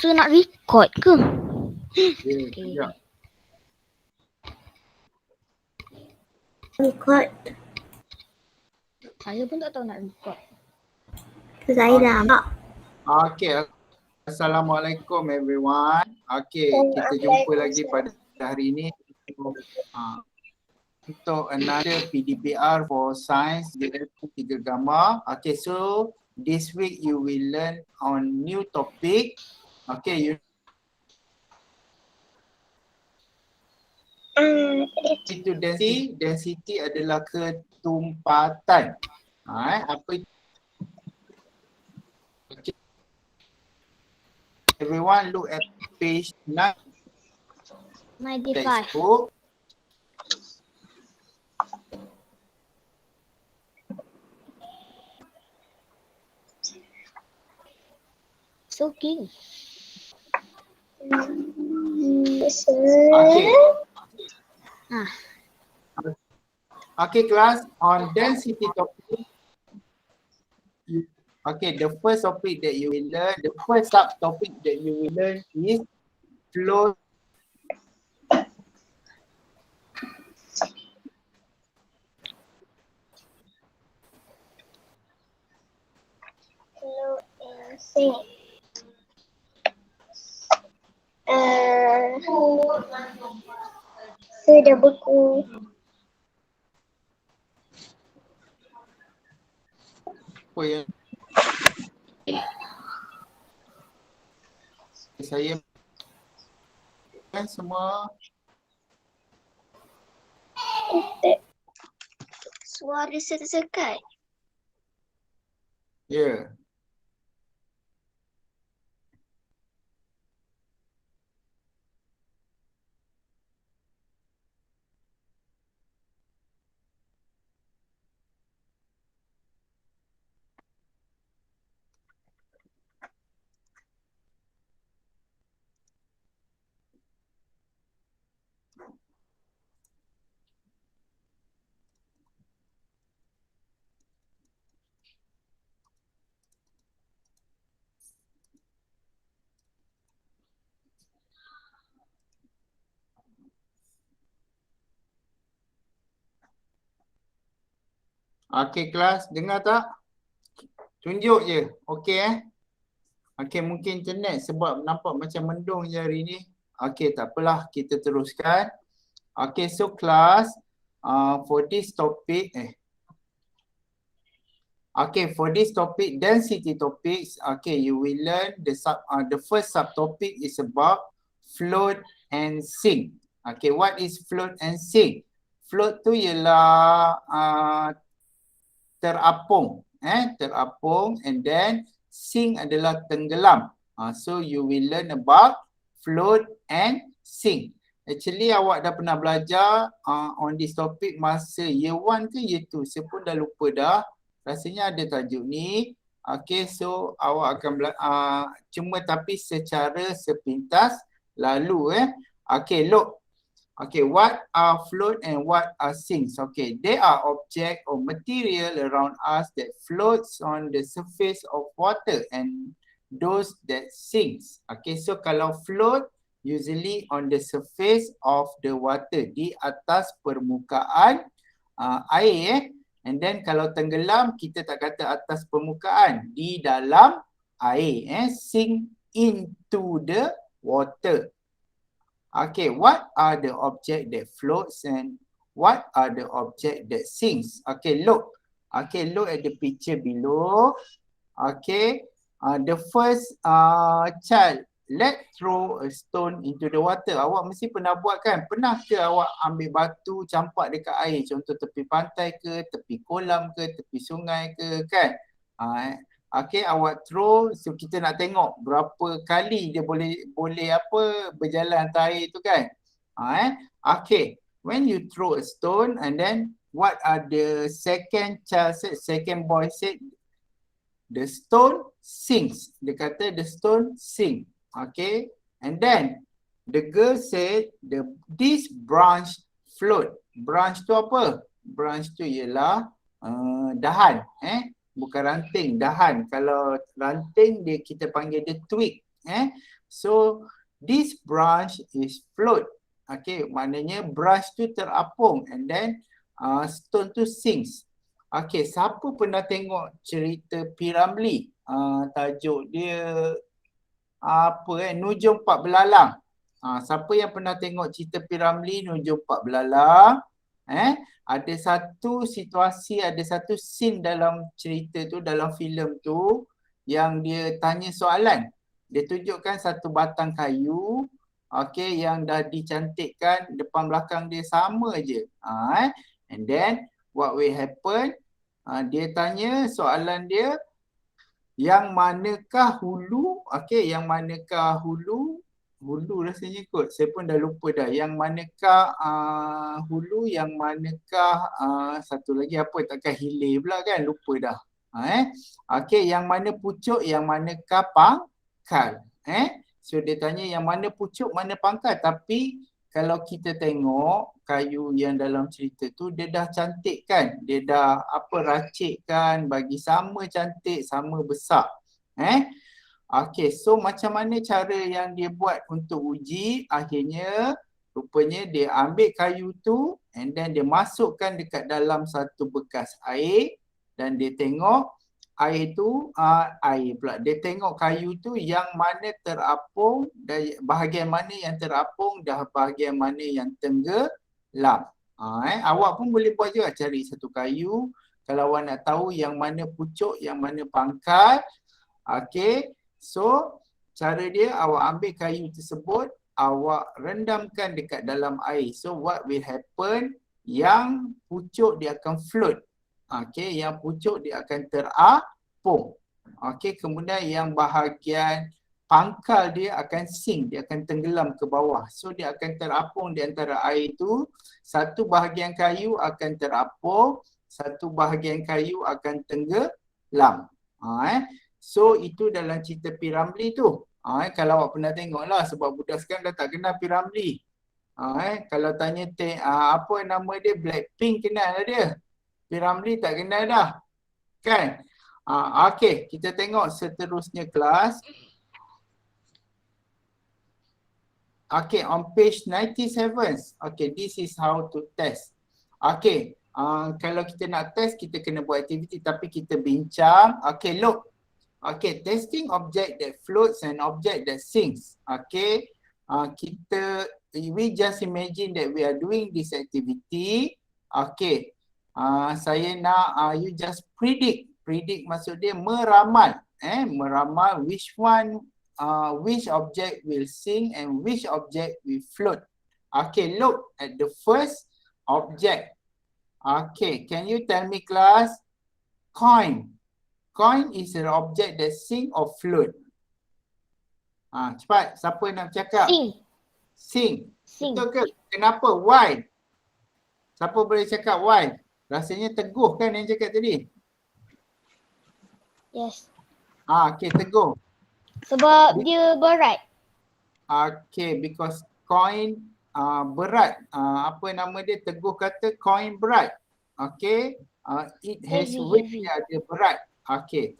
So nak record ke? Ya, Okay. sekejap. Record. Saya pun tak tahu nak record. Saya dah nampak. Okay. Assalamualaikum everyone. Okay, kita jumpa lagi pada hari ini untuk another PDPR for Science Tiga Gamma. Okay, so this week you will learn on new topic. Okay, itu density adalah ketumpatan. Apa itu? Okay. Everyone look at page 9 95. textbook. So okay. Okay. Ah. Okay, class, on density topic. Okay, the first topic that you will learn, the first subtopic that you will learn is flow. Hello and sing. Sudah buku. Apa yang saya semua Suara sekat-sekat. ya. Okay, kelas, dengar tak? Tunjuk je, okay Okay, mungkin internet sebab nampak macam mendung je hari ni. Okay, tak apalah, kita teruskan. Okay, so class, for this topic, okay, for this topic, density topics, okay, you will learn the first subtopic is about float and sink. Okay, what is float and sink? Float tu ialah terapung, terapung, and then sink adalah tenggelam. So you will learn about float and sink. Actually awak dah pernah belajar on this topic masa year 1 ke year 2? Saya pun dah lupa dah. Rasanya ada tajuk ni. Okay, so awak akan cuma tapi secara sepintas lalu Okay, look. Okay, what are float and what are sinks? Okay, they are object or material around us that floats on the surface of water and those that sinks. Okay, so kalau float usually on the surface of the water, di atas permukaan air. And then kalau tenggelam, kita tak kata atas permukaan, di dalam air, sink into the water. Okay, what are the object that floats and what are the object that sinks? Okay, look. Okay, look at the picture below. Okay, the first child, let's throw a stone into the water. Awak mesti pernah buat kan? Pernah ke awak ambil batu campak dekat air? Contoh tepi pantai ke, tepi kolam ke, tepi sungai ke, kan? Okay, awak throw, so kita nak tengok berapa kali dia boleh berjalan atas air tu kan. Okay, when you throw a stone and then what are the second child said, second boy said, the stone sinks. Dia kata the stone sink. Okay, and then the girl said this branch float. Branch tu apa? Branch tu ialah dahan, bukan ranting, dahan. Kalau ranting dia kita panggil dia twig, So this branch is float. Okay, maknanya branch tu terapung and then stone tu sinks. Okay, siapa pernah tengok cerita P. Ramlee? Tajuk dia Nujum Pak Belalang. Siapa yang pernah tengok cerita P. Ramlee Nujum Pak Belalang? Ada satu situasi, ada satu scene dalam cerita tu, dalam filem tu yang dia tanya soalan. Dia tunjukkan satu batang kayu, okay, yang dah dicantikkan, depan belakang dia sama je. And then what will happen? Dia tanya soalan dia, yang manakah hulu? Okay, yang manakah hulu? Hulu rasanya kot, saya pun dah lupa dah. Yang manakah hulu, yang manakah satu lagi apa, takkan hilir pula kan, lupa dah. Okay, yang mana pucuk, yang manakah pangkal. So dia tanya yang mana pucuk, mana pangkal. Tapi kalau kita tengok kayu yang dalam cerita tu, dia dah cantik kan, dia dah racikkan bagi sama cantik, sama besar. Okay, so macam mana cara yang dia buat untuk uji? Akhirnya rupanya dia ambil kayu tu and then dia masukkan dekat dalam satu bekas air dan dia tengok air tu, dia tengok kayu tu yang mana terapung dan bahagian mana yang terapung dan bahagian mana yang tenggelam. Awak pun boleh buat juga, cari satu kayu. Kalau awak nak tahu yang mana pucuk, yang mana pangkal. Okay, so cara dia, awak ambil kayu tersebut, awak rendamkan dekat dalam air. So what will happen? Yang pucuk dia akan float. Okay, yang pucuk dia akan terapung. Okay, kemudian yang bahagian pangkal dia akan sink, dia akan tenggelam ke bawah. So dia akan terapung di antara air tu. Satu bahagian kayu akan terapung, satu bahagian kayu akan tenggelam. So itu dalam cerita P. Ramlee tu. Kalau awak pernah tengok lah, sebab budak sekarang dah tak kenal P. Ramlee. Kalau tanya apa nama dia, Blackpink kenal lah dia. P. Ramlee tak kenal dah. Kan? Okay, kita tengok seterusnya kelas. Okay, on page 97. Okay, this is how to test. Okay, kalau kita nak test, kita kena buat aktiviti tapi kita bincang. Okay, look. Okay, testing object that floats and object that sinks. Okay, we just imagine that we are doing this activity. Okay, saya nak you just predict. Predict maksud dia meramal. Meramal which one, which object will sink and which object will float. Okay, look at the first object. Okay, can you tell me class? Coin. Coin is an object that sink or float. Cepat, siapa nak cakap? Sink. Betul ke? Kenapa? Why? Siapa boleh cakap why? Rasanya Teguh kan yang cakap tadi? Yes. Okay, Teguh. Sebab dia berat. Okay, because coin berat. Apa nama dia? Teguh kata coin berat. Okay. It has weight, dia berat. Okay.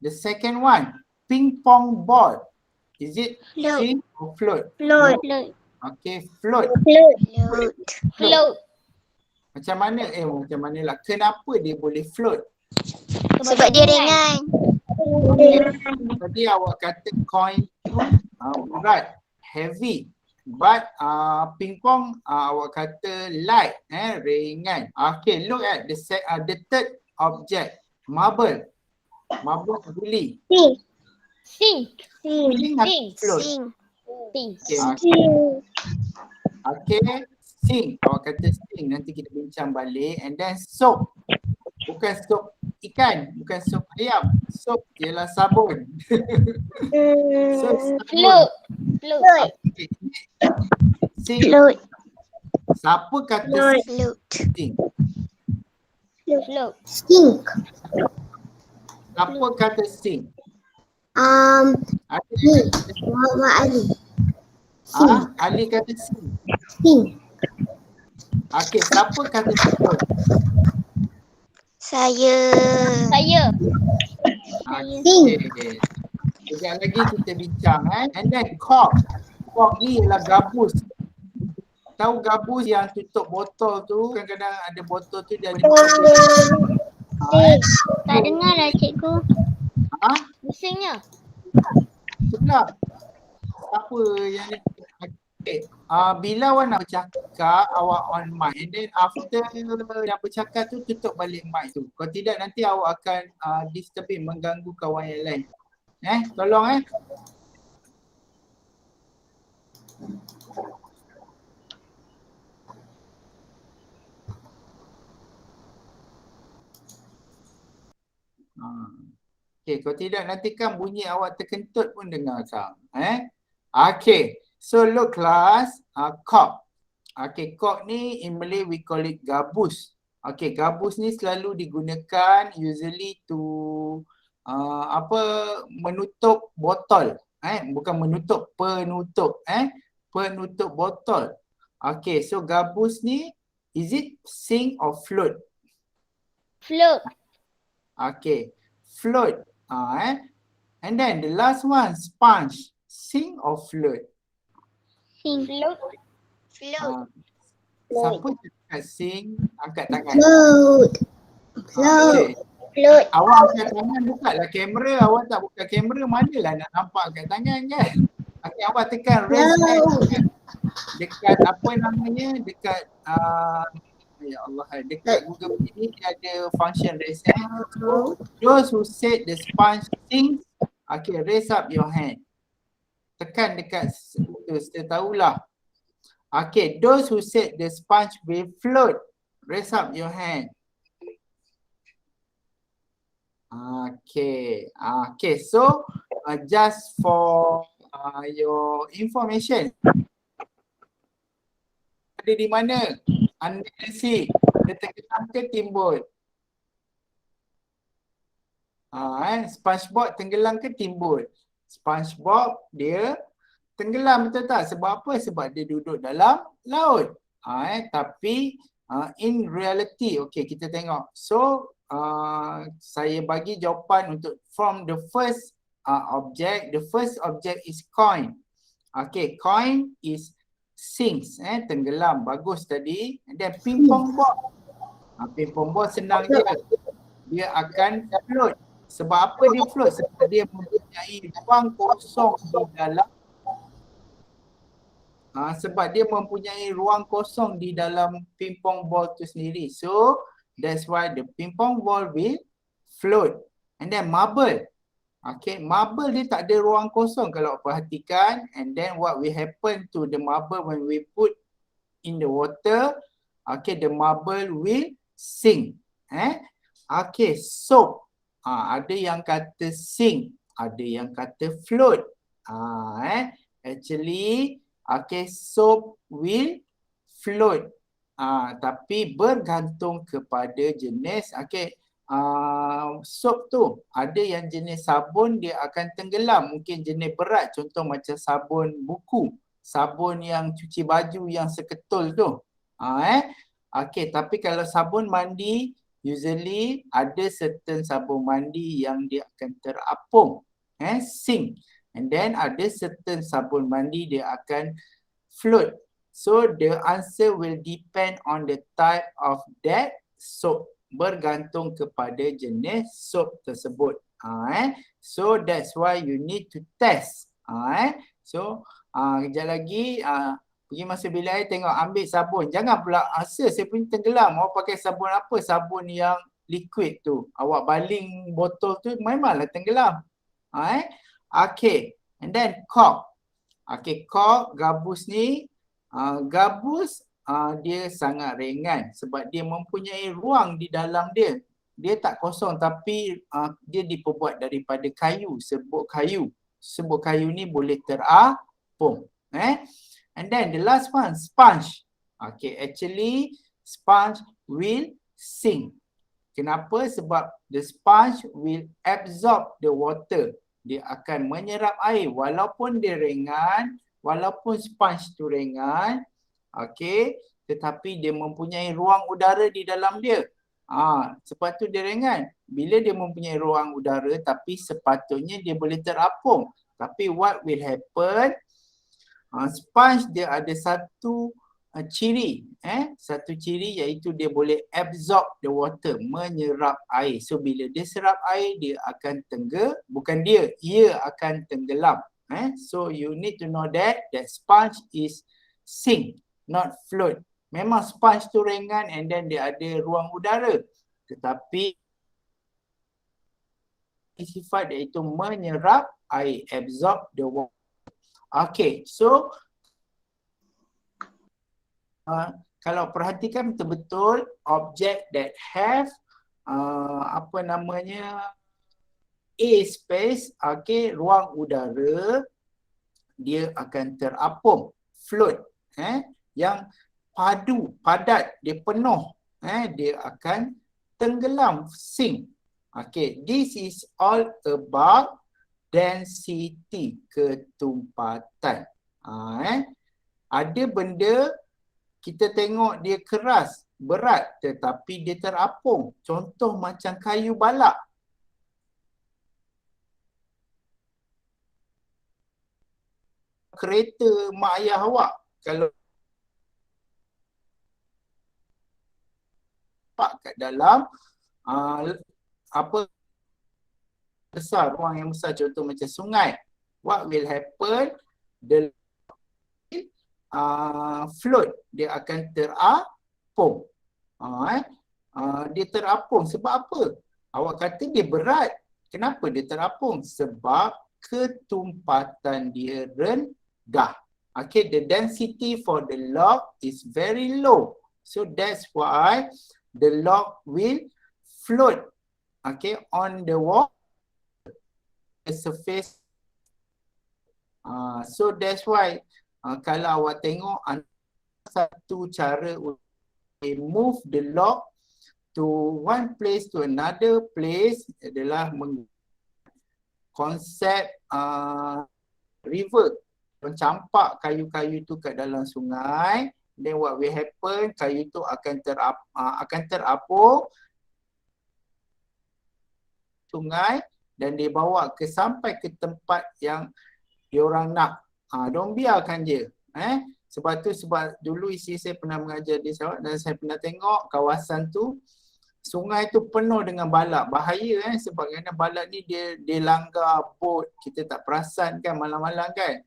The second one, ping pong ball. Is it sink or float? Float. Okay, float. Float. Macam mana? Macam mana lah. Kenapa dia boleh float? Sebab dia ringan. Tadi awak kata coin tu berat, heavy. But pingpong awak kata light, ringan. Okay, look at the third object, marble. Marble guli. Sink. Float. Okay, sink. Awak kata sink, nanti kita bincang balik. And then soap. Bukan soap ikan, bukan sup ayam. Sup ialah sabun. So, Float. okay. Sink. Float. Siapa kata Float. sink? Float. Sink. Siapa kata sink? Ali. Muhammad Ali. Ali kata sink. Sink. Okay, siapa kata float? Saya. Saya. Okay. Sekejap lagi kita bincang And then cork. Cork ni ialah gabus. Tahu gabus yang tutup botol tu, kadang-kadang ada botol tu dia ada Tak dengar lah cikgu. Ha? Bisingnya. Itulah. Apa yang ni? Okay. Bila awak nak bercakap, awak on mic. And then after nak bercakap tu, tutup balik mic tu. Kalau tidak nanti awak akan disturbing, mengganggu kawan yang lain. Tolong Okay, kalau tidak nanti kan bunyi awak terkentut pun dengar Kang. Okay, so look class, cork. Okay, cork ni in Malay we call it gabus. Okay, gabus ni selalu digunakan usually to menutup botol. Bukan menutup, penutup. Penutup botol. Okay, so gabus ni is it sink or float? Float. Okay, float. And then the last one, sponge. Sink or float? Sing. Float. Siapa cakap sink? Angkat tangan. Float. Okay. Float. Awak angkat tangan, bukalah kamera. Awak tak buka kamera, manalah nak nampak angkat tangan kan? Okay, awak tekan raise hand dekat apa namanya, dekat ya Allah, dekat Google ini dia ada function raise hand. So, those who said the sponge sinks, okay, raise up your hand. Tekan dekat situ, saya tahulah. Okay, those who said the sponge will float, raise up your hand. Okay, so just for your information, ada di mana? Anda si dia tenggelam ke timbul? SpongeBob tenggelam ke timbul? SpongeBob dia tenggelam, betul tak? Sebab apa? Sebab dia duduk dalam laut. Tapi in reality, okay, kita tengok. So saya bagi jawapan untuk from the first object. The first object is coin. Okay, coin is sinks, tenggelam, bagus tadi. And then ping pong ball. Ping pong ball senang je. Dia akan float. Sebab apa dia float? Sebab dia mempunyai ruang kosong di dalam ping pong ball tu sendiri. So that's why the ping pong ball will float. And then marble. Okay, marble dia tak ada ruang kosong kalau perhatikan. And then what will happen to the marble when we put in the water? Okay, the marble will sink. Okay, soap. Ada yang kata sink, ada yang kata float. Actually, okay, soap will float. Tapi bergantung kepada jenis. Okay, soap tu ada yang jenis sabun dia akan tenggelam, mungkin jenis berat, contoh macam sabun buku, sabun yang cuci baju yang seketul tu. Okay, tapi kalau sabun mandi usually ada certain sabun mandi yang dia akan terapung, sink, and then ada certain sabun mandi dia akan float. So the answer will depend on the type of that soap, bergantung kepada jenis soap tersebut. So that's why you need to test. So kejap lagi pergi masa bilik air, tengok ambil sabun. Jangan pula saya punya tenggelam. Awak pakai sabun apa? Sabun yang liquid tu. Awak baling botol tu memanglah tenggelam. Okay. And then cork. Okay, cork, gabus ni. Gabus dia sangat ringan sebab dia mempunyai ruang di dalam dia. Dia tak kosong tapi dia diperbuat daripada kayu, serbuk kayu. Serbuk kayu ni boleh terapung. And then the last one, sponge. Okay, actually sponge will sink. Kenapa? Sebab the sponge will absorb the water. Dia akan menyerap air walaupun dia ringan, walaupun sponge tu ringan. Okay, tetapi dia mempunyai ruang udara di dalam dia. Sebab tu dia ringan. bila dia mempunyai ruang udara tapi sepatutnya dia boleh terapung. Tapi what will happen, sponge dia ada satu ciri, satu ciri iaitu dia boleh absorb the water, menyerap air. So bila dia serap air, dia akan ia akan tenggelam. So you need to know that sponge is sink, not float. Memang sponge tu ringan and then dia ada ruang udara. Tetapi sifat iaitu menyerap air, absorb the water. Okay, so kalau perhatikan betul-betul objek that have air space, okay, ruang udara, dia akan terapung, float, yang padat, dia penuh, dia akan tenggelam, sink. Okay, this is all about density, ketumpatan. Ada benda kita tengok dia keras, berat tetapi dia terapung. Contoh macam kayu balak. Kereta mak ayah awak, kalau kat dalam besar, ruang yang besar, contoh macam sungai, what will happen, the float, dia akan terapung. Dia terapung sebab apa? Awak kata dia berat. Kenapa dia terapung? Sebab ketumpatan dia rendah. Okay, the density for the log is very low. So that's why the log will float, okay, on the water, the surface. So that's why kalau awak tengok satu cara untuk move the log to one place to another place adalah konsep river, mencampak kayu-kayu tu kat dalam sungai. Then what will happen, kayu tu akan terapung sungai dan dibawa sampai ke tempat yang diorang nak. Don't biarkan je. Sebab dulu isteri saya pernah mengajar di Sarawak dan saya pernah tengok kawasan tu, sungai tu penuh dengan balak. Bahaya sebab kerana balak ni dia langgar bot, kita tak perasan kan malam-malam kan.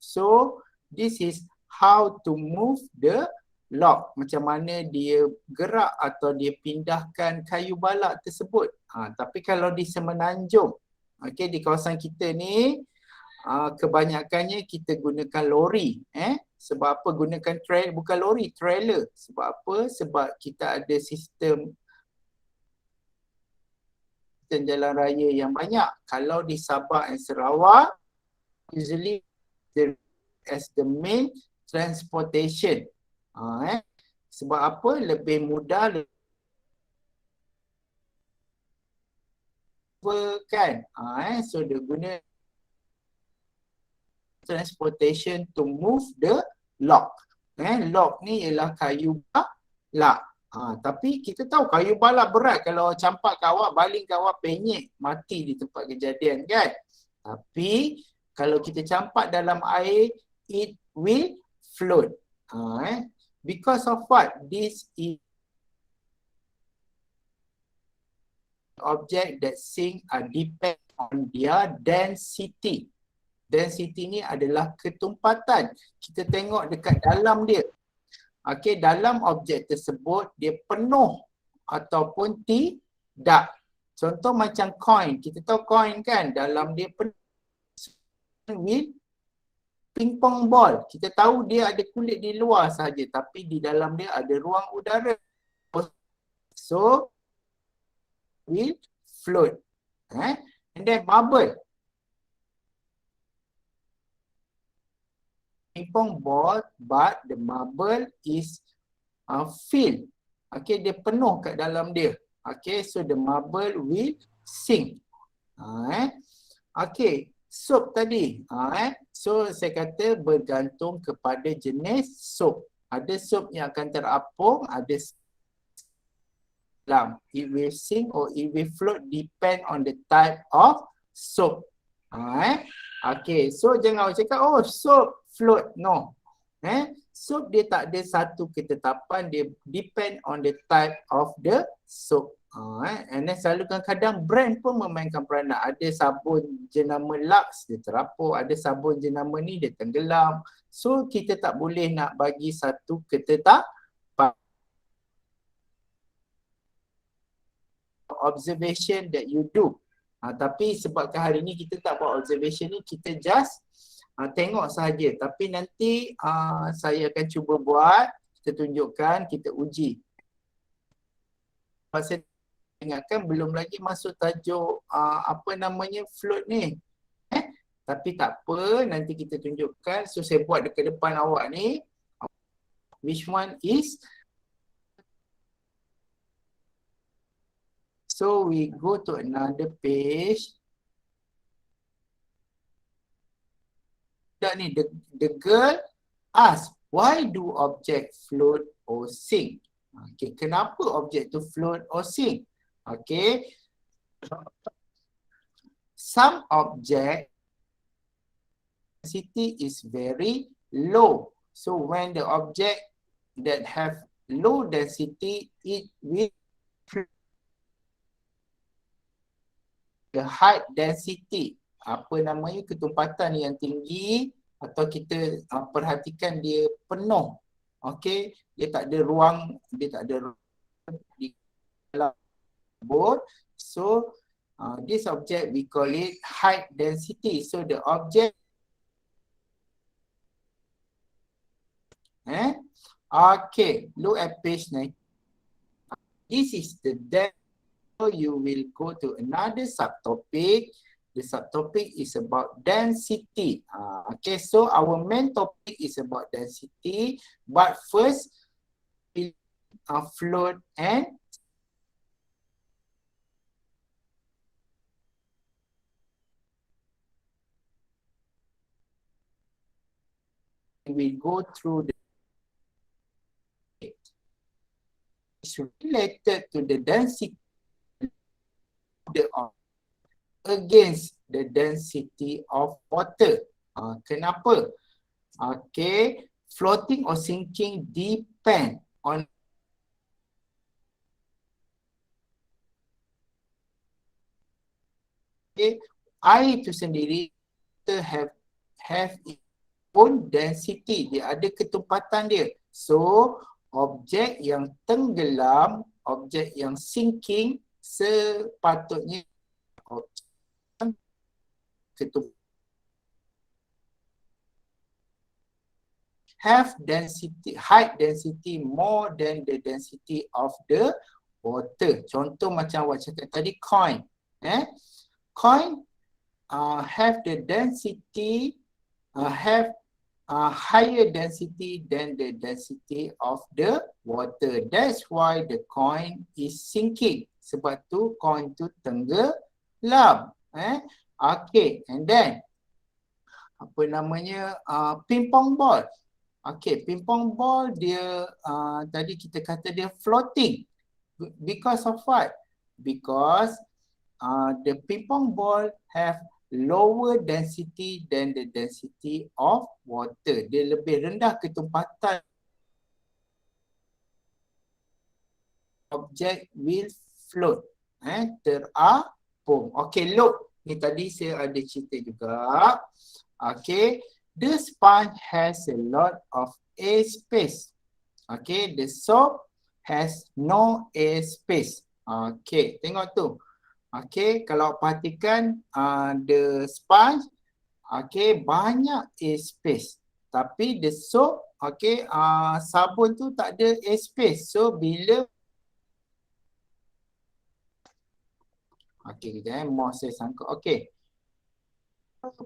So this is how to move the log. Macam mana dia gerak atau dia pindahkan kayu balak tersebut. Tapi kalau di semenanjung, okay, di kawasan kita ni, kebanyakannya kita gunakan lori. Sebab apa gunakan bukan lori, trailer. Sebab apa? Sebab kita ada sistem jalan raya yang banyak. Kalau di Sabah dan Sarawak, usually as the main transportation. Sebab apa? Lebih mudah kan. So dia guna transportation to move the log. Log ni ialah kayu balak. Tapi kita tahu kayu balak berat, kalau campak ke awak, baling ke awak, penyek, mati di tempat kejadian kan. Tapi kalau kita campak dalam air, it will float. Because of what? This is object that sink depend on their density. Density ni adalah ketumpatan. Kita tengok dekat dalam dia. Okay, dalam objek tersebut dia penuh ataupun tidak. Contoh macam coin. Kita tahu coin kan, dalam dia penuh with ping-pong ball. Kita tahu dia ada kulit di luar sahaja tapi di dalam dia ada ruang udara. So, will float. And then bubble. Ping-pong ball but the marble is filled. Okay, dia penuh kat dalam dia. Okay, so the marble will sink. Okay, soap tadi. So saya kata bergantung kepada jenis soap. Ada soap yang akan terapung, ada It will sink or it will float depend on the type of soap. Okay, so jangan cakap oh soap float. No. Soap dia tak ada satu ketetapan, dia depend on the type of the soap. And then selalu kadang-kadang brand pun memainkan peranan. Ada sabun jenama Lux dia terapuk, ada sabun jenama ni dia tenggelam. So kita tak boleh nak bagi satu ketetapan. Observation that you do. Tapi sebabkan hari ni kita tak buat observation ni, kita just tengok sahaja. Tapi nanti saya akan cuba buat, kita tunjukkan, kita uji. Saya ingatkan belum lagi masuk tajuk apa namanya float ni. Tapi tak apa, nanti kita tunjukkan. So saya buat dekat depan awak ni. Which one is? So we go to another page. Ni the girl ask, why do object float or sink? Okay, kenapa objek tu float or sink? Okay. Some object density is very low. So when the object that have low density, it will the high density, apa namanya, ketumpatan yang tinggi, atau kita perhatikan dia penuh. Okey, dia tak ada ruang, dia tak ada ruang di dalam board. So this object we call it high density. So the object okay, look at page 9. This is the density. So you will go to another subtopic. The subtopic is about density. Okay, so our main topic is about density. But first, we float and we go through the it's related to the density against the density of water. Kenapa? Okay, floating or sinking depend on air itu sendiri have its own density. Dia ada ketumpatan dia. So objek yang tenggelam, objek yang sinking, sepatutnya have density, high density more than the density of the water. Contoh macam awak cakap tadi, coin. Coin have the density, have higher density than the density of the water. That's why the coin is sinking. Sebab tu coin tu tenggelam. Okay, and then apa namanya, ping pong ball. Okay, ping pong ball dia tadi kita kata dia floating. Because of what? Because the ping pong ball have lower density than the density of water. Dia lebih rendah ketumpatan. Object will float. Terapung. Okay, look. Ni tadi saya ada cerita juga. Okay. The sponge has a lot of air space. Okay. The soap has no air space. Okay. Tengok tu. Okay. Kalau perhatikan the sponge, okay, banyak air space. Tapi the soap, okay, sabun tu tak ada air space. So bila okey, kita mau saya sangka. Okey.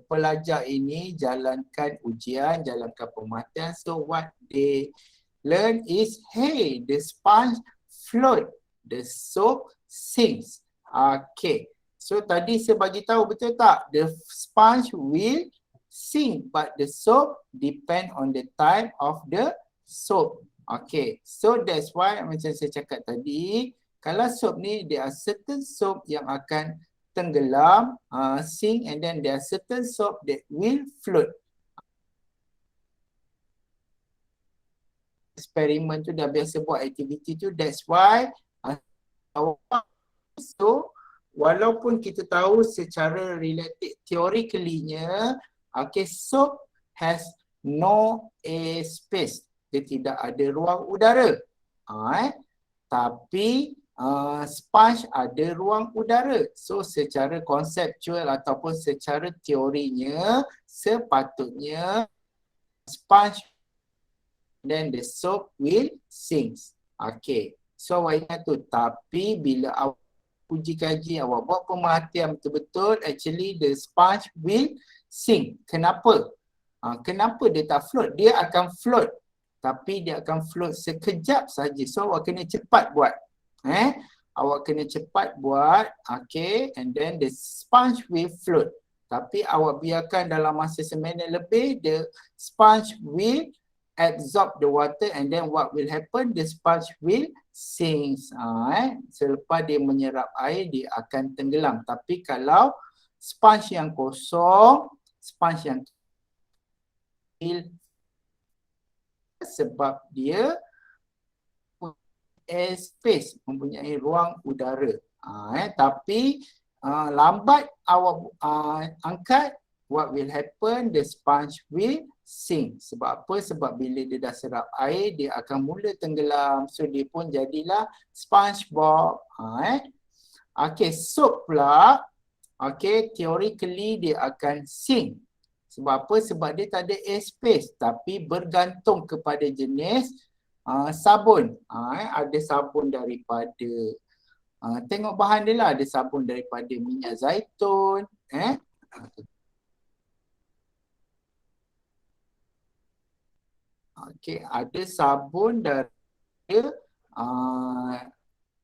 Pelajar ini jalankan ujian, jalankan pematian. So what they learn is, hey, the sponge float, the soap sinks. Okay. So tadi saya bagi tahu, betul tak? The sponge will sink, but the soap depend on the type of the soap. Okay. So that's why macam saya cakap tadi, Kalau soap ni, there are certain soap yang akan tenggelam, sink, and then there are certain soap that will float. Eksperimen tu dah biasa buat aktiviti tu, that's why so walaupun kita tahu secara related theoretically-nya, okay, soap has no air space, dia tidak ada ruang udara, tapi sponge ada ruang udara. So secara konseptual ataupun secara teorinya, sepatutnya sponge then the soap will sink. Okay. So awak ingat tu, tapi bila awak uji kaji, awak buat pemerhatian betul-betul, actually the sponge will sink. Kenapa? Kenapa dia tak float? Dia akan float, tapi dia akan float sekejap saja. So awak kena cepat buat. Awak kena cepat buat, okay, and then the sponge will float. Tapi awak biarkan dalam masa seminit lebih, the sponge will absorb the water, and then what will happen? The sponge will sink. Selepas dia menyerap air, dia akan tenggelam. Tapi kalau sponge yang kosong, sponge yang sebab dia air space, mempunyai ruang udara. Tapi lambat awak angkat, what will happen? The sponge will sink. Sebab apa? Sebab bila dia dah serap air, dia akan mula tenggelam. So dia pun jadilah SpongeBob. Okay, soap pula, okay, theoretically dia akan sink. Sebab apa? Sebab dia tak ada airspace, tapi bergantung kepada jenis sabun. Ada sabun daripada tengok bahan dia lah, ada sabun daripada minyak zaitun, okay, ada sabun dari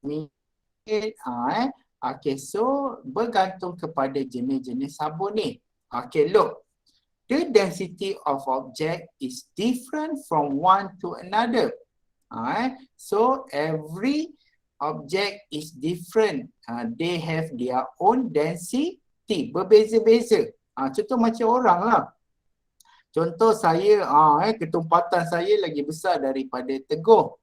minyak, okay, so bergantung kepada jenis-jenis sabun ni. Okay, look, the density of object is different from one to another. So every object is different. They have their own density, berbeza-beza. Contoh macam orang lah. Contoh saya, ketumpatan saya lagi besar daripada Teguh,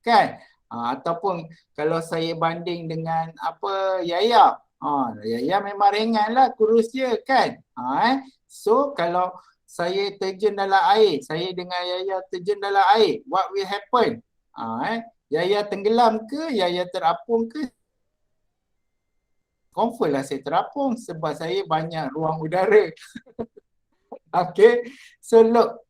kan? Ataupun kalau saya banding dengan Yaya, Yaya memang ringan lah, kurus je, kan? So kalau saya terjun dalam air, saya dengan Yaya terjun dalam air, what will happen? Yaya tenggelam ke, Yaya terapung ke? Confirm lah saya terapung sebab saya banyak ruang udara. Okay, so look,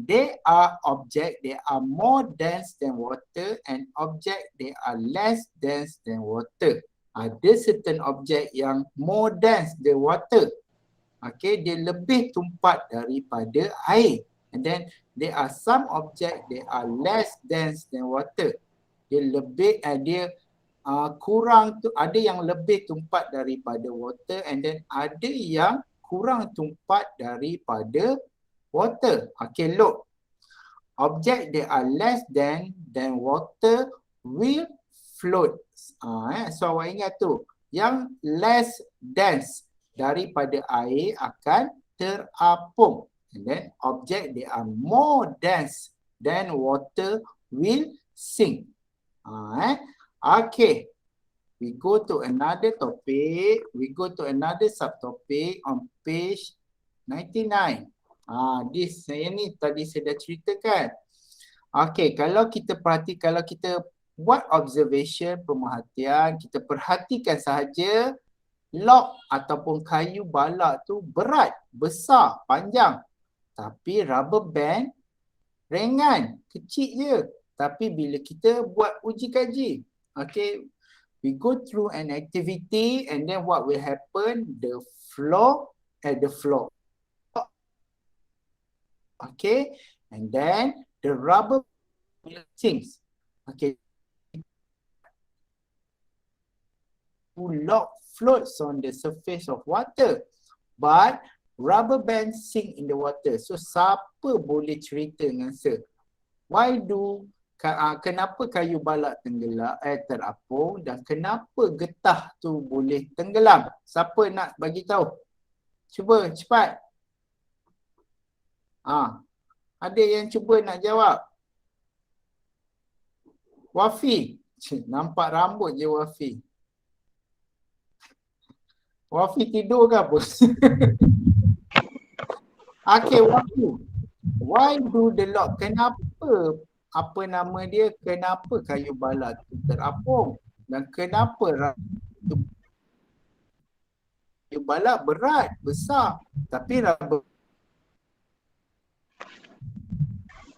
they are object, they are more dense than water, and object, they are less dense than water. Ada certain object yang more dense than water. Okay, dia lebih tumpat daripada air. And then there are some object, they are less dense than water. Dia lebih, kurang tu, ada yang lebih tumpat daripada water, and then ada yang kurang tumpat daripada water. Okay, look. Object that are less than water will float. So awak ingat tu, yang less dense daripada air akan terapung. And then object that are more dense than water will sink. Okay. We go to another topic. We go to another subtopic on page 99. This saya ni tadi saya dah ceritakan. Okay, kalau kita kalau kita buat observation, pemerhatian, kita perhatikan sahaja log ataupun kayu balak tu berat, besar, panjang. Tapi rubber band ringan, kecil je. Tapi bila kita buat uji kaji, okay, we go through an activity, and then what will happen? The floor, okay, and then the rubber sinks. Okay, log floats on the surface of water, but rubber band sink in the water. So siapa boleh cerita dengan saya? Why do kenapa kayu balak tenggelam terapung dan kenapa getah tu boleh tenggelam? Siapa nak bagi tahu? Cuba cepat. Ada yang cuba nak jawab? Wafi. Nampak rambut je Wafi. Wafi tidur ke apa? Okay, Wafi. Why do the log? Kenapa, apa nama dia, kenapa kayu balak tu terapung? Dan kenapa kayu balak berat, besar. Tapi rubber.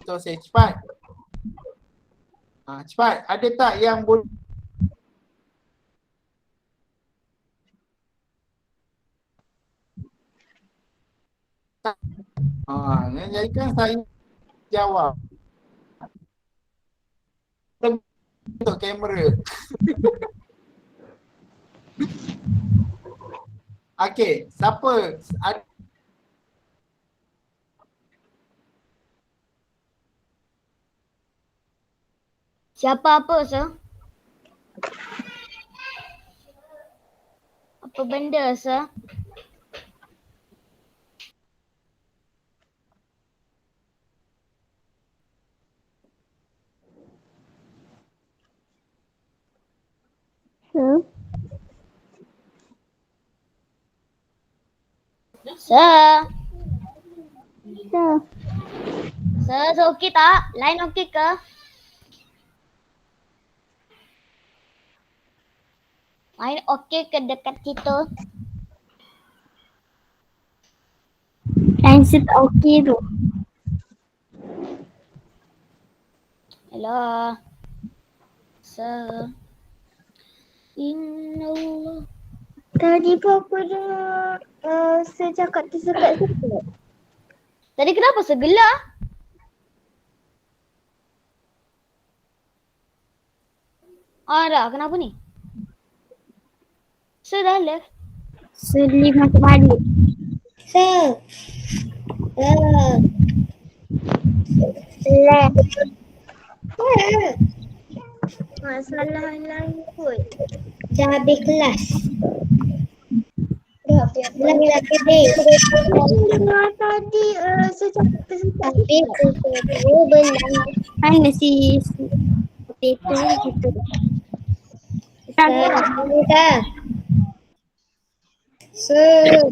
So, saya cepat. Cepat. Ada tak yang boleh? Jadi kan saya jawab. Untuk kamera. Okey, siapa? Siapa apa, sir? Apa benda, sir? Sir. Sir, okey tak? Line okey ke? Line okey ke dekat situ? Line set okey tu. Hello. Sir. Inna Tadi pun aku dengar saya cakap tersekat-sekat. Tadi kenapa segelar? Dah, kenapa ni? Sir dah left. Selip masuk balik. Sir. Left. Masalah lain kot. Dah habis kelas. Dah habis kedai. Dengar tadi saya cakap tersekat. Habis kedai benar. Mana si potato gitu. Tak. Sir.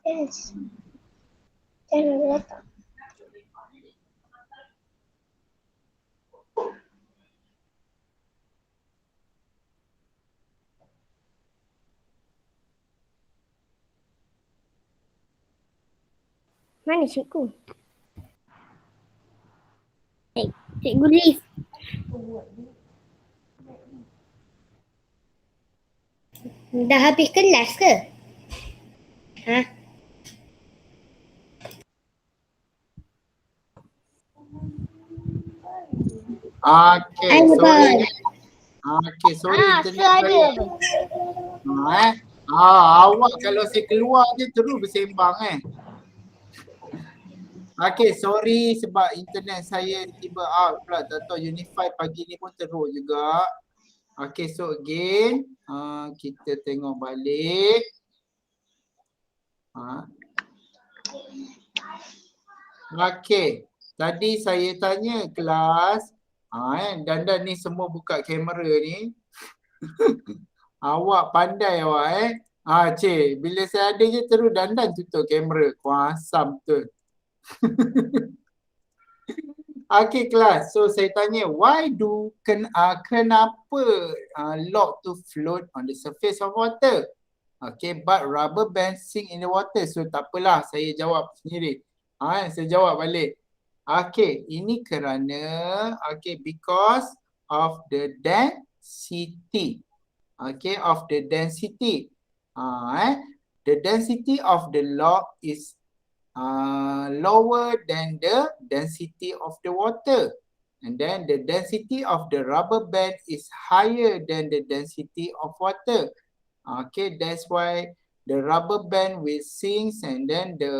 Yes. Jangan letak. Mana cikgu? Cikgu Liz. Dah habis kelas ke? Okay, sorry. Okay, sorry. Sir ada. Awak kalau saya keluar je terus bersembang Okay, sorry sebab internet saya tiba out pula. Tak tahu Unify pagi ni pun teruk juga. Okay, so again, kita tengok balik. Okay, tadi saya tanya kelas, dan ni semua buka kamera ni. Awak pandai awak cik, bila saya ada je terus dandan tutup kamera. Kuasam betul. Okay kelas, so saya tanya why do kenapa log to float on the surface of water? Okay, but rubber band sink in the water. So tak apalah, saya jawab sendiri. Saya jawab balik. Okay, ini kerana because of the density. Okay, of the density. The density of the log is lower than the density of the water, and then the density of the rubber band is higher than the density of water. Okay, that's why the rubber band will sink and then the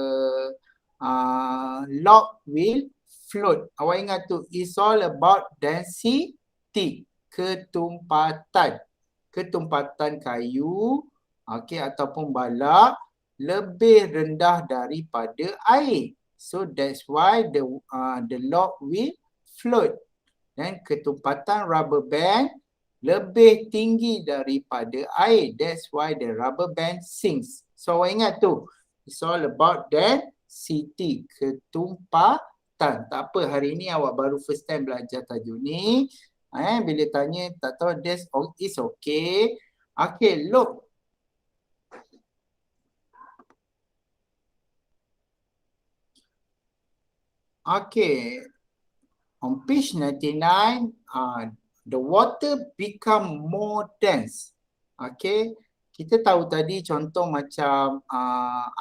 log will float. Awak ingat tu, it's all about density, ketumpatan. Ketumpatan kayu, ataupun balak lebih rendah daripada air. So that's why the log will float. Dan ketumpatan rubber band lebih tinggi daripada air. That's why the rubber band sinks. So awak ingat tu, it's all about density, ketumpatan. Tak apa, hari ni awak baru first time belajar tajuk ni. Bila tanya tak tahu, it's okay. Okay, look. Okay, on page 99, the water become more dense. Okay, kita tahu tadi contoh macam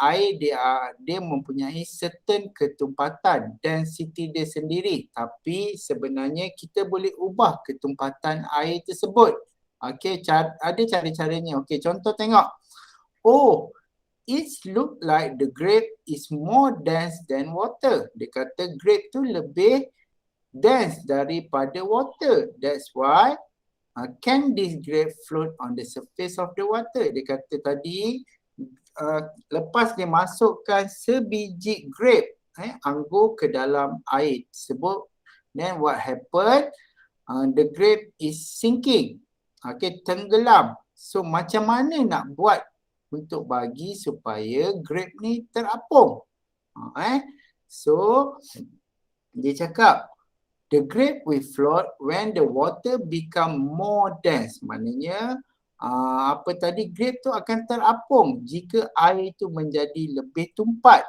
air dia mempunyai certain ketumpatan, density dia sendiri. Tapi sebenarnya kita boleh ubah ketumpatan air tersebut. Okay, ada cara-caranya. Okay, contoh tengok. Oh, it look like the grape is more dense than water. Dia kata grape tu lebih dense daripada water. That's why can this grape float on the surface of the water? Dia kata tadi lepas dia masukkan sebiji grape, anggur ke dalam air tersebut, then what happened? The grape is sinking. Okay, tenggelam. So macam mana nak buat untuk bagi supaya grape ni terapung? So dia cakap the grape will float when the water become more dense. Maknanya apa tadi, grape tu akan terapung jika air tu menjadi lebih tumpat.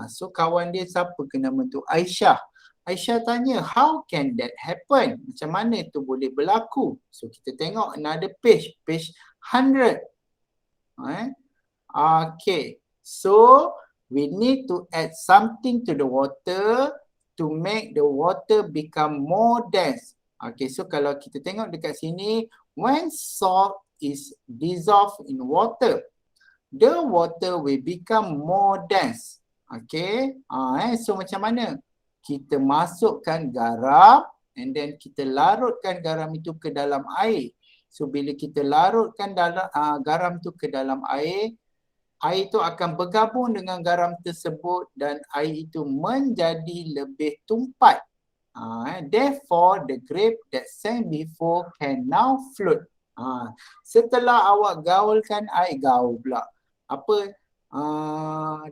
So kawan dia siapa ke nama tu? Aisyah. Aisyah tanya, how can that happen? Macam mana tu boleh berlaku? So kita tengok another page 100. Okay, so we need to add something to the water to make the water become more dense. Okay, so kalau kita tengok dekat sini, when salt is dissolved in water, the water will become more dense. Okay, so macam mana? Kita masukkan garam and then kita larutkan garam itu ke dalam air. So bila kita larutkan garam tu ke dalam air, air itu akan bergabung dengan garam tersebut dan air itu menjadi lebih tumpat. Therefore, the grape that sank before can now float. Setelah awak gaulkan air,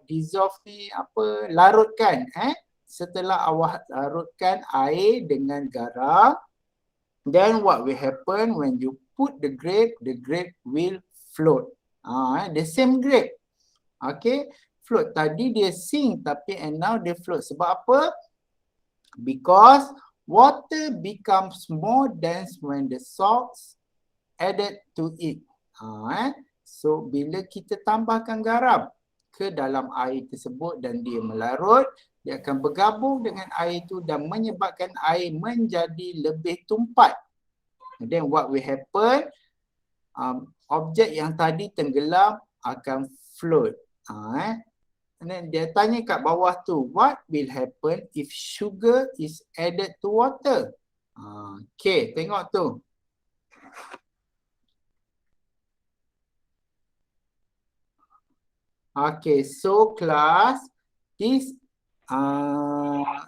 dissolve ni larutkan. Setelah awak larutkan air dengan garam, then what will happen when you put the grape will float. The same grape. Okay, float. Tadi dia sink tapi and now dia float. Sebab apa? Because water becomes more dense when the salts added to it. So bila kita tambahkan garam ke dalam air tersebut dan dia melarut, dia akan bergabung dengan air itu dan menyebabkan air menjadi lebih tumpat. And then what will happen? Objek yang tadi tenggelam akan float. And then dia tanya kat bawah tu, what will happen if sugar is added to water? Okay, tengok tu. Okay, so class, this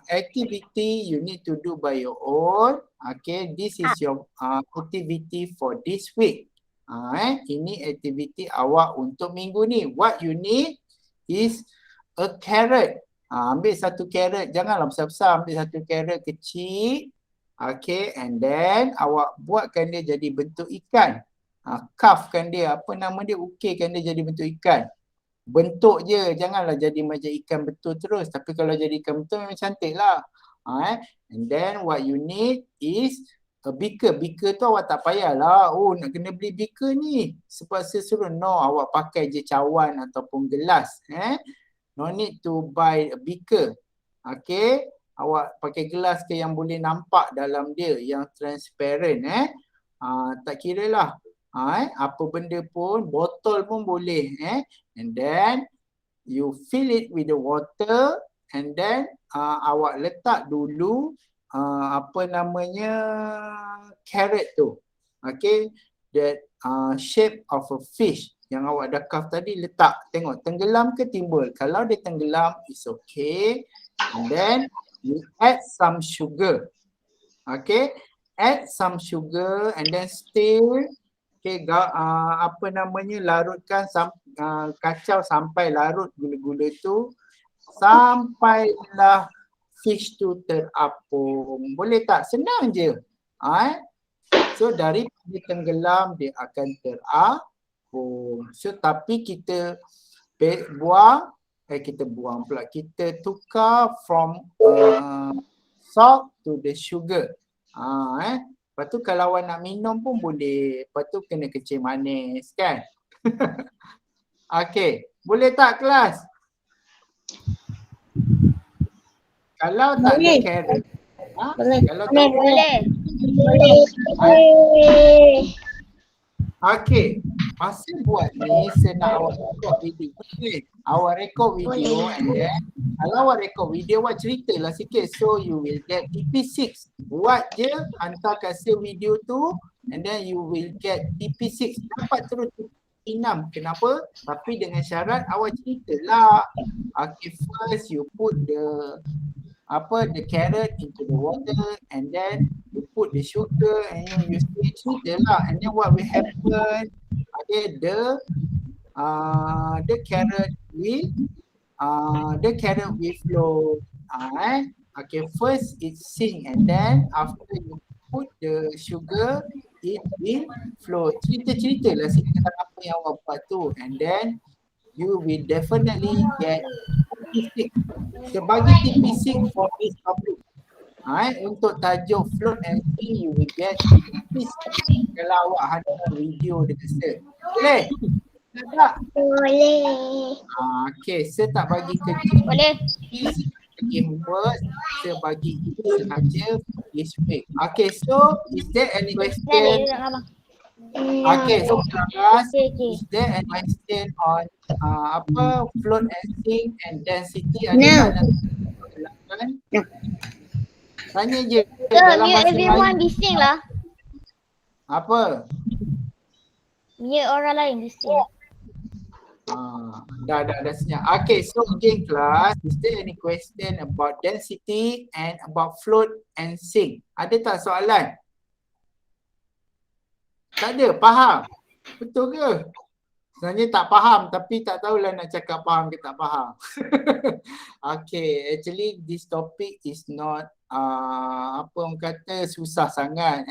activity you need to do by your own. Okay, this is your activity for this week. Ini aktiviti awak untuk minggu ni. What you need is a carrot. Ambil satu carrot, janganlah besar-besar, ambil satu carrot kecil. Okay, and then awak buatkan dia jadi bentuk ikan. Carvekan dia, apa nama dia, ukirkan dia jadi bentuk ikan. Bentuk je, janganlah jadi macam ikan betul terus. Tapi kalau jadi ikan betul memang cantik lah. And then what you need is a beaker. Beaker tu awak tak payahlah, oh nak kena beli beaker ni sebab saya suruh. No, awak pakai je cawan ataupun gelas. No need to buy a beaker. Okay, awak pakai gelas ke yang boleh nampak dalam dia, yang transparent. Tak kira lah. Apa benda pun, botol pun boleh. And then you fill it with the water and then awak letak dulu apa namanya carrot tu. Okay, that shape of a fish yang awak dah carve tadi, letak, tengok tenggelam ke timbul. Kalau dia tenggelam, it's okay. And then you add some sugar. Okay, add some sugar and then stir. Okay, apa namanya, larutkan kacau sampai larut gula-gula tu sampailah fish tu terapung. Boleh tak? Senang je. So daripada tenggelam dia akan terapung. So tapi kita buang pula. Kita tukar from salt to the sugar. Lepas tu kalau awak nak minum pun boleh. Lepas tu kena kecil manis kan. Okay, boleh tak kelas? Kalau tak ada carrot. Kalau tak Boleh. Okay, masa buat ni saya nak awak record video. Awak record video and then kalau awak record video, awak ceritalah sikit so you will get TP6. Buat je, hantar kasih video tu and then you will get TP6. Dapat terus TP6. Kenapa? Tapi dengan syarat awak ceritalah. Okay, first you put the carrot into the water and then you put the sugar and then you cerita lah, and then what will happen, okay, the carrot will flow. Okay, first it sing and then after you put the sugar it will flow. Cerita lah sikit apa yang awak buat tu and then you will definitely get TP6. Sebagai TP6 for this topic. Untuk tajuk float and sing you will get TP6 kalau awak hantar video dekat saya. Boleh? Tak? Boleh. Okay, saya tak bagi kerja. Boleh. Bagi homework, saya bagi itu sahaja this week. Okay, so is there any question? Okay, so class, is there any question on float and sing and density? No. Tanya je. Mute everyone bising lah. Apa? Mute orang lain bising. Dah senyap. Okay, so again class, is there any question about density and about float and sing? Ada tak soalan? Tak ada? Faham? Betul ke? Sebenarnya tak faham tapi tak tahulah nak cakap faham ke tak faham. Okay, actually this topic is not apa orang kata susah sangat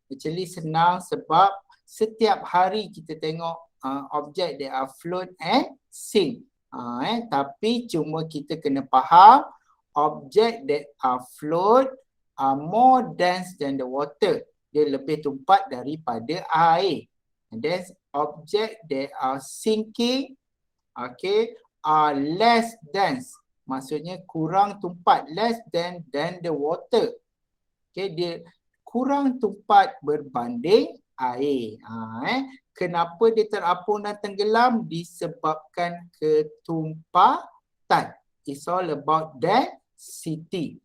Actually senang sebab setiap hari kita tengok objek that are float and sing. Tapi cuma kita kena faham objek that are float are more dense than the water. Dia lebih tumpat daripada air. And then object that are sinking, okay, are less dense. Maksudnya kurang tumpat, less than the water. Okay, dia kurang tumpat berbanding air. Kenapa dia terapung dan tenggelam? Disebabkan ketumpatan. It's all about density.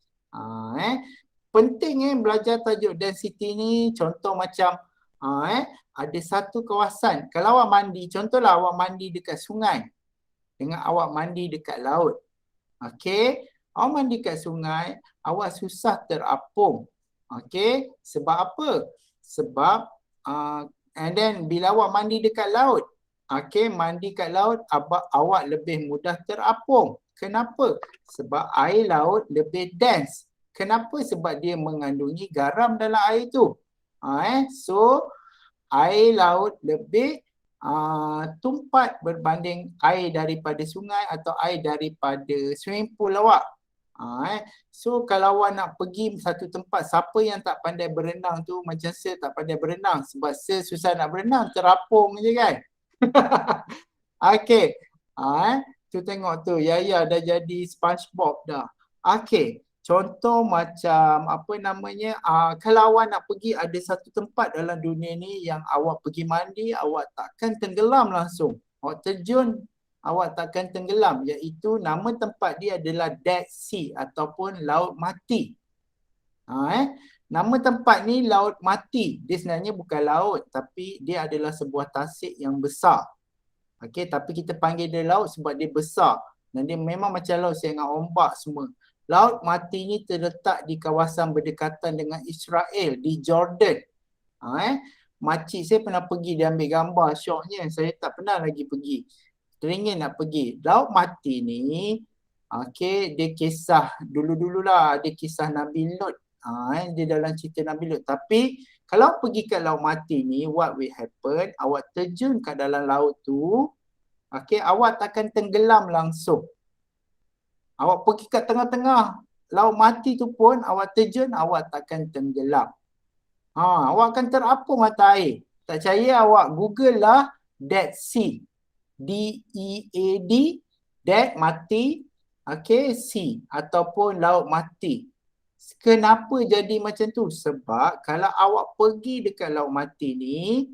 Penting belajar tajuk density ni. Contoh macam ada satu kawasan. Kalau awak mandi, contohlah awak mandi dekat sungai dengan awak mandi dekat laut. Okay, awak mandi dekat sungai, awak susah terapung. Okay, sebab apa? Sebab and then bila awak mandi dekat laut, okay, mandi kat laut awak lebih mudah terapung. Kenapa? Sebab air laut lebih dense. Kenapa? Sebab dia mengandungi garam dalam air tu. So air laut lebih tumpat berbanding air daripada sungai atau air daripada swimming pool awak. So kalau awak nak pergi satu tempat, siapa yang tak pandai berenang tu, macam saya tak pandai berenang sebab saya susah nak berenang, terapung je kan. Okay, tu tengok tu, Yaya dah jadi SpongeBob dah. Okay, contoh macam apa namanya, kalau awak nak pergi ada satu tempat dalam dunia ni yang awak pergi mandi, awak takkan tenggelam langsung. Awak terjun awak takkan tenggelam, iaitu nama tempat dia adalah Dead Sea ataupun Laut Mati. Nama tempat ni Laut Mati. Dia sebenarnya bukan laut tapi dia adalah sebuah tasik yang besar. Okey, tapi kita panggil dia laut sebab dia besar dan dia memang macam laut dengan ombak semua. Laut Mati ni terletak di kawasan berdekatan dengan Israel di Jordan. Makcik saya pernah pergi, dia ambil gambar, syoknya. Saya tak pernah lagi pergi. Teringin nak pergi. Laut Mati ni, okey, dia kisah dulu-dululah, dia kisah Nabi Lut. Dia dalam cerita Nabi Lut. Tapi kalau pergi ke Laut Mati ni, what will happen? Awak terjun kat dalam laut tu, okey, awak takkan tenggelam langsung. Awak pergi kat tengah-tengah Laut Mati tu pun, awak terjun, awak takkan tenggelam. Awak akan terapung mata air. Tak percaya, awak Google lah Dead Sea. D-E-A-D, Dead Mati, okey, Sea ataupun Laut Mati. Kenapa jadi macam tu? Sebab kalau awak pergi dekat Laut Mati ni,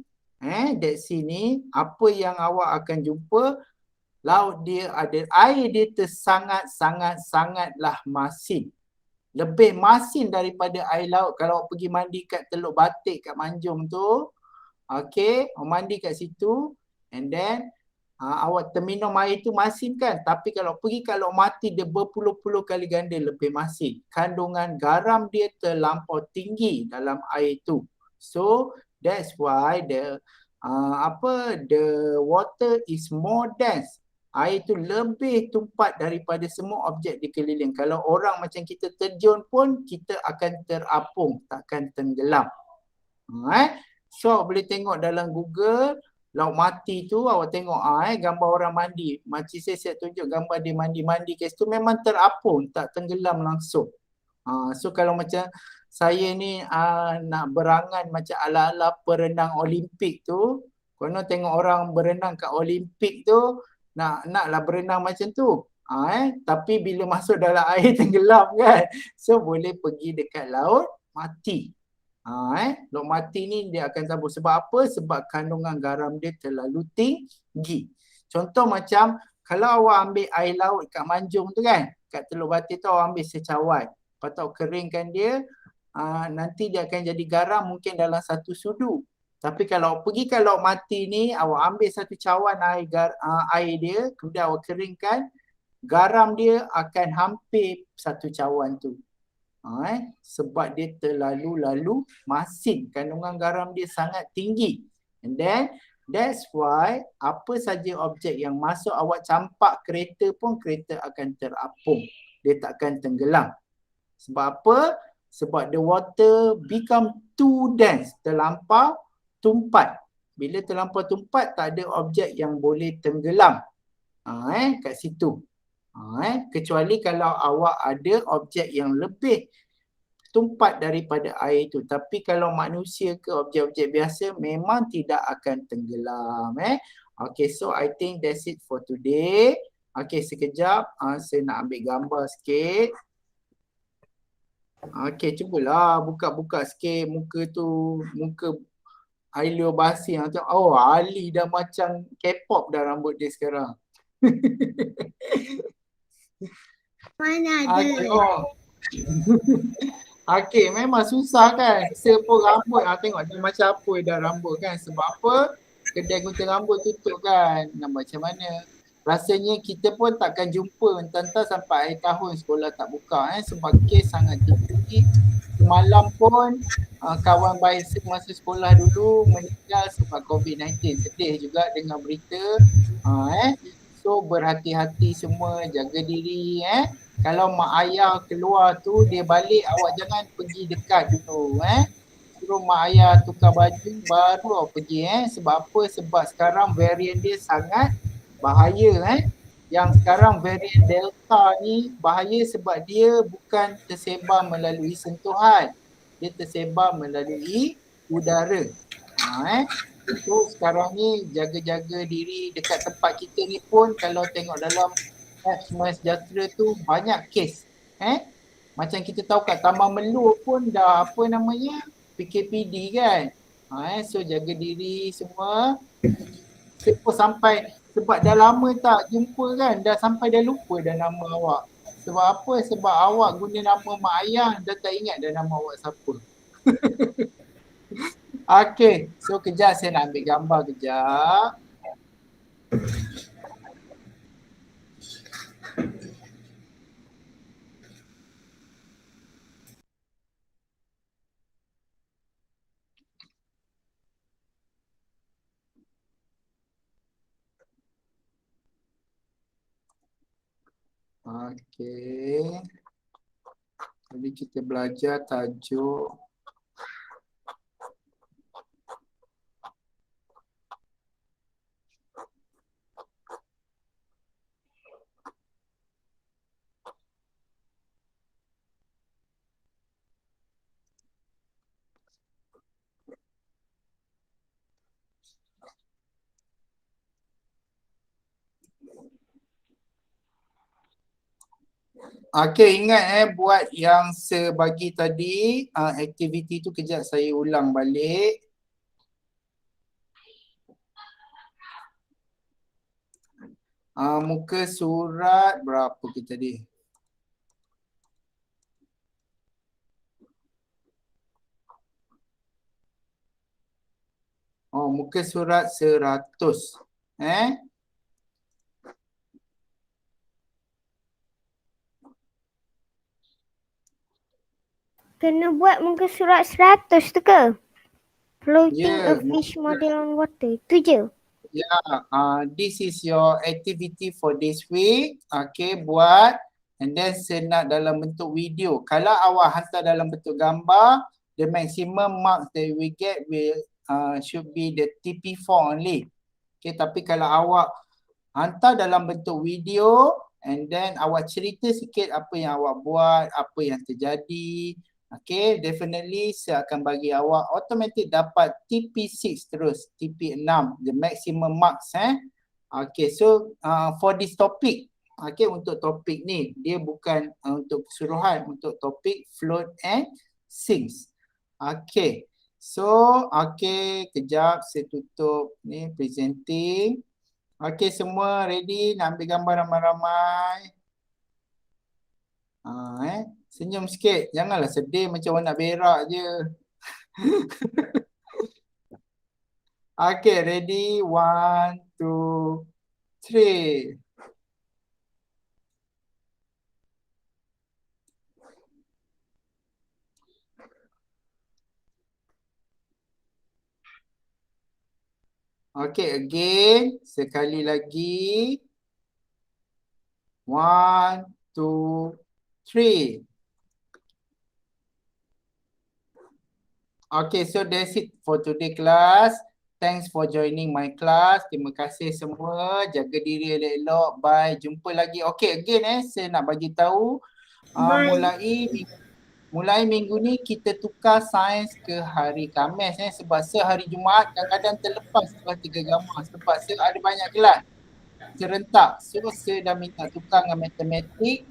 Dead Sea ni, apa yang awak akan jumpa? Laut dia ada, air dia sangatlah masin. Lebih masin daripada air laut. Kalau awak pergi mandi kat Teluk Batik kat Manjung tu, okey, mandi kat situ, and then awak terminum air tu masin kan. Tapi kalau pergi kat Laut Mati, dia berpuluh-puluh kali ganda lebih masin. Kandungan garam dia terlampau tinggi dalam air tu. So that's why the water is more dense. Air tu lebih tumpat daripada semua objek di keliling. Kalau orang macam kita terjun pun, kita akan terapung, takkan tenggelam. So boleh tengok dalam Google Laut Mati tu, awak tengok gambar orang mandi. Makcik saya tunjuk gambar dia mandi-mandi kat situ, memang terapung, tak tenggelam langsung. So kalau macam saya ni nak berangan macam ala-ala perenang Olimpik tu, konon tengok orang berenang kat Olimpik tu, naklah berenang macam tu. Tapi bila masuk dalam air tenggelam kan. So boleh pergi dekat Laut Mati. Laut Mati ni dia akan tabur. Sebab apa? Sebab kandungan garam dia terlalu tinggi. Contoh macam kalau awak ambil air laut kat Manjung tu kan, kat Teluk Batik tu awak ambil secawan. Lepas tu keringkan dia, nanti dia akan jadi garam mungkin dalam satu sudu. Tapi kalau pergi ke Laut Mati ni, awak ambil satu cawan air dia, kemudian awak keringkan, garam dia akan hampir satu cawan tu. Sebab dia terlalu masin, kandungan garam dia sangat tinggi. And then that's why apa saja objek yang masuk awak campak kereta pun, kereta akan terapung. Dia takkan tenggelam. Sebab apa? Sebab the water become too dense, terlampau tumpat. Bila terlampau tumpat, tak ada objek yang boleh tenggelam kat situ. Kecuali kalau awak ada objek yang lebih tumpat daripada air itu. Tapi kalau manusia ke objek-objek biasa memang tidak akan tenggelam. Okay, so I think that's it for today. Okay, sekejap. Saya nak ambil gambar sikit. Okay, cubalah buka-buka sikit muka tu. Muka Ailio Basi macam, Ali dah macam K-pop dah rambut dia sekarang. Mana ada? Okay, memang susah kan. Saya pun rambut, tengok dia macam apa dah rambut kan. Sebab apa? Kedai gunting rambut tutup kan. Nak macam mana? Rasanya kita pun takkan jumpa entah-entah sampai akhir tahun sekolah tak buka sebab kes sangat tinggi. Semalam pun kawan baik masa sekolah dulu meninggal sebab COVID-19. Sedih juga dengar berita. So berhati-hati semua, jaga diri. Kalau mak ayah keluar tu, dia balik, awak jangan pergi dekat dulu. Suruh mak ayah tukar baju baru awak pergi. Sebab apa? Sebab sekarang varian dia sangat bahaya. Yang sekarang varian Delta ni bahaya sebab dia bukan tersebar melalui sentuhan. Dia tersebar melalui udara. So sekarang ni jaga-jaga diri dekat tempat kita ni pun kalau tengok dalam apps MySejahtera tu banyak kes. Macam kita tahu kat Taman Melur pun dah apa namanya PKPD kan. So jaga diri semua. Sampai Sebab dah lama tak jumpa kan, dah sampai dah lupa dah nama awak. Sebab apa? Sebab awak guna nama mak ayah dah tak ingat dah nama awak siapa. Okay, so kejap saya nak ambil gambar kejap. Okay. Jadi kita belajar tajuk okay, ingat buat yang sebagi tadi aktiviti tu kejap saya ulang balik. Muka surat berapa kita tadi? Oh, muka surat 100. Kena buat muka surat 100 tu ke? Floating Yeah, a fish model on water. Tu je. Yeah, this is your activity for this week. Okay, buat and then senat dalam bentuk video. Kalau awak hantar dalam bentuk gambar, the maximum marks that we get will should be the TP4 only. Okay, tapi kalau awak hantar dalam bentuk video and then awak cerita sikit apa yang awak buat, apa yang terjadi. Okay, definitely saya akan bagi awak automatic dapat TP6 terus, TP6, the maximum marks. Okay, so for this topic, okay, untuk topik ni, dia bukan untuk keseluruhan, untuk topik float and sinks. Okay, so okay, kejap saya tutup ni presenting. Okay, semua ready nak ambil gambar ramai-ramai? Senyum sikit. Janganlah sedih macam orang nak berak je. Okay, ready? 1, 2, 3. Okay, again. Sekali lagi. 1, 2, 3. Okay, so that's it for today class. Thanks for joining my class. Terima kasih semua. Jaga diri elok-elok. Bye. Jumpa lagi. Okay, again saya nak bagi tahu mulai minggu ni kita tukar sains ke hari Khamis sebab sehari Jumaat kadang-kadang terlepas kelas 3 gamma sebab saya ada banyak kelas serentak. So saya dah minta tukar dengan matematik.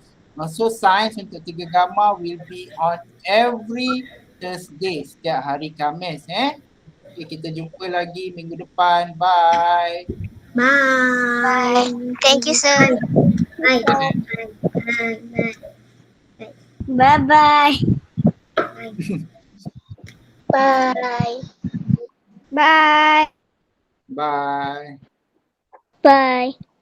So sains untuk 3 gamma will be on every Thursday setiap hari Khamis. Okay, kita jumpa lagi minggu depan. Bye. Bye. Thank you, sir. Bye. Bye-bye. Bye. Bye. Bye. Bye.